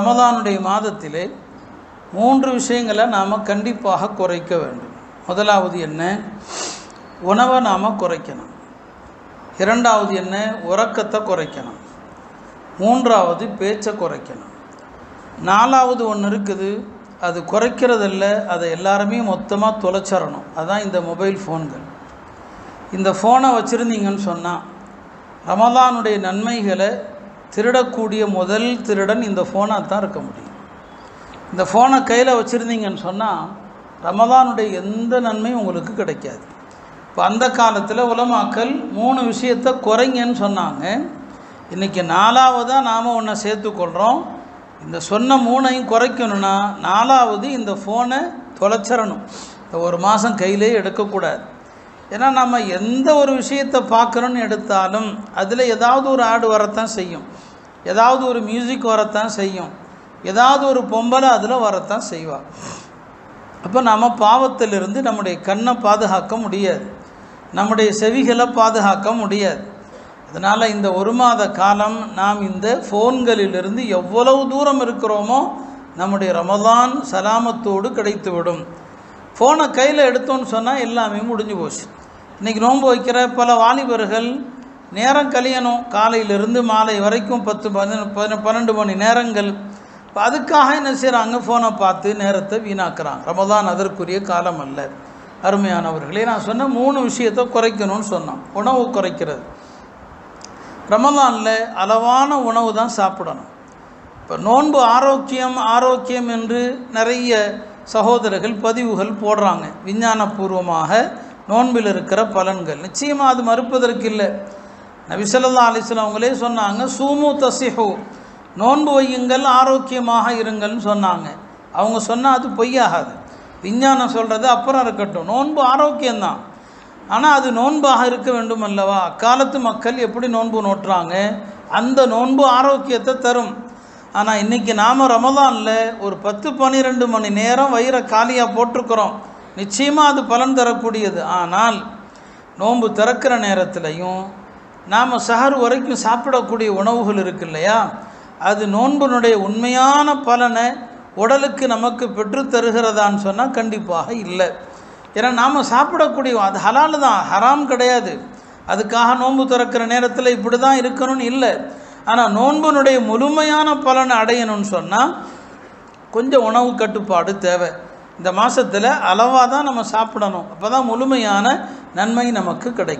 ரமதானுடைய மாதத்திலே 3 விஷயங்களை நாம் கண்டிப்பாக குறைக்க வேண்டும். முதலாவது என்ன? உணவை நாம் குறைக்கணும். இரண்டாவது என்ன? உறக்கத்தை குறைக்கணும். மூன்றாவது பேச்சை குறைக்கணும். நாலாவது ஒன்று இருக்குது, அது குறைக்கிறதில்ல, அதை எல்லாருமே மொத்தமாக தொலைச்சிடணும். அதுதான் இந்த மொபைல் ஃபோன்கள். இந்த ஃபோனை வச்சுருந்தீங்கன்னு சொன்னால் ரமதானுடைய நன்மைகளை திருடக்கூடிய முதல் திருடன் இந்த ஃபோனாக தான் இருக்க முடியும். இந்த ஃபோனை கையில் வச்சுருந்தீங்கன்னு சொன்னால் ரமதானுடைய எந்த நன்மையும் உங்களுக்கு கிடைக்காது. இப்போ அந்த காலத்தில் உலமாக்கள் 3 விஷயத்தை குறைங்கன்னு சொன்னாங்க. இன்றைக்கி 4வதாக நாம் ஒன்றை சேர்த்துக்கொள்கிறோம். இந்த சொன்ன 3ஐயும் குறைக்கணும்னா 4வது இந்த ஃபோனை தொலைச்சிடணும். இந்த 1 மாதம் கையிலே எடுக்கக்கூடாது. ஏன்னா நம்ம எந்த ஒரு விஷயத்தை பார்க்குறோன்னு எடுத்தாலும் அதில் ஏதாவது ஒரு ஆடு வரத்தான் செய்யும், ஏதாவது ஒரு மியூசிக் வரத்தான் செய்யும், ஏதாவது ஒரு பொம்பளை அதில் வரத்தான் செய்வாள். அப்போ நம்ம பாவத்திலிருந்து நம்முடைய கண்ணை பாதுகாக்க முடியாது, நம்முடைய செவிகளை பாதுகாக்க முடியாது. அதனால் இந்த 1 மாத காலம் நாம் இந்த ஃபோன்களிலிருந்து எவ்வளவு தூரம் இருக்கிறோமோ நம்முடைய ரமதான் சலாமத்தோடு கிடைத்துவிடும். ஃபோனை கையில் எடுத்தோன்னு சொன்னால் எல்லாமே முடிஞ்சு போச்சு. இன்றைக்கி நோன்பு வைக்கிற பல வாலிபர்கள் நேரம் கழியணும், காலையிலிருந்து மாலை வரைக்கும் 10-12 மணி நேரங்கள். இப்போ அதுக்காக என்ன செய்கிறாங்க? ஃபோனை பார்த்து நேரத்தை வீணாக்குறாங்க. ரமதான் அதற்குரிய காலம் அல்ல. அருமையானவர்களே, நான் சொன்ன 3 விஷயத்தை குறைக்கணும்னு சொன்னோம். உணவு குறைக்கிறது. ரமதானில் அளவான உணவு தான் சாப்பிடணும். இப்போ நோன்பு ஆரோக்கியம் என்று நிறைய சகோதரர்கள் பதிவுகள் போடுறாங்க. விஞ்ஞானபூர்வமாக நோன்பில் இருக்கிற பலன்கள் நிச்சயமாக அது மறுப்பதற்கு இல்லை. நபி ஸல்லல்லாஹு அலைஹி வஸல்லம் அவங்களே சொன்னாங்க, சூமு தஸிஹு, நோன்பு வையுங்கள் ஆரோக்கியமாக இருங்கள்னு சொன்னாங்க. அவங்க சொன்னால் அது பொய்யாகாது. விஞ்ஞானம் சொல்கிறது அப்புறம் இருக்கட்டும், நோன்பு ஆரோக்கியம்தான். ஆனால் அது நோன்பாக இருக்க வேண்டும் அல்லவா? அக்காலத்து மக்கள் எப்படி நோன்பு நோட்டுறாங்க, அந்த நோன்பு ஆரோக்கியத்தை தரும். ஆனால் இன்றைக்கி நாம் ரமதானில் ஒரு 10-12 மணி நேரம் வயிறை காலியாக போட்டிருக்கிறோம். நிச்சயமாக அது பலன் தரக்கூடியது. ஆனால் நோன்பு திறக்கிற நேரத்துலையும் நாம் சஹர் வரைக்கும் சாப்பிடக்கூடிய உணவுகள் இருக்கு இல்லையா, அது நோன்பினுடைய உண்மையான பலனை உடலுக்கு நமக்கு பெற்று தருகிறதான்னு சொன்னால் கண்டிப்பாக இல்லை. ஏன்னா நாம் சாப்பிடக்கூடிய அது ஹலால் தான், ஹராம் கிடையாது. அதுக்காக நோன்பு திறக்கிற நேரத்தில் இப்படி தான் இருக்கணும்னு இல்லை. ஆனால் நோன்பினுடைய முழுமையான பலனை அடையணும்னு சொன்னால் கொஞ்சம் உணவு கட்டுப்பாடு தேவை. இந்த மாதத்தில் அளவாக தான் நம்ம சாப்பிடணும். அப்போ தான் முழுமையான நன்மை நமக்கு கிடைக்கும்.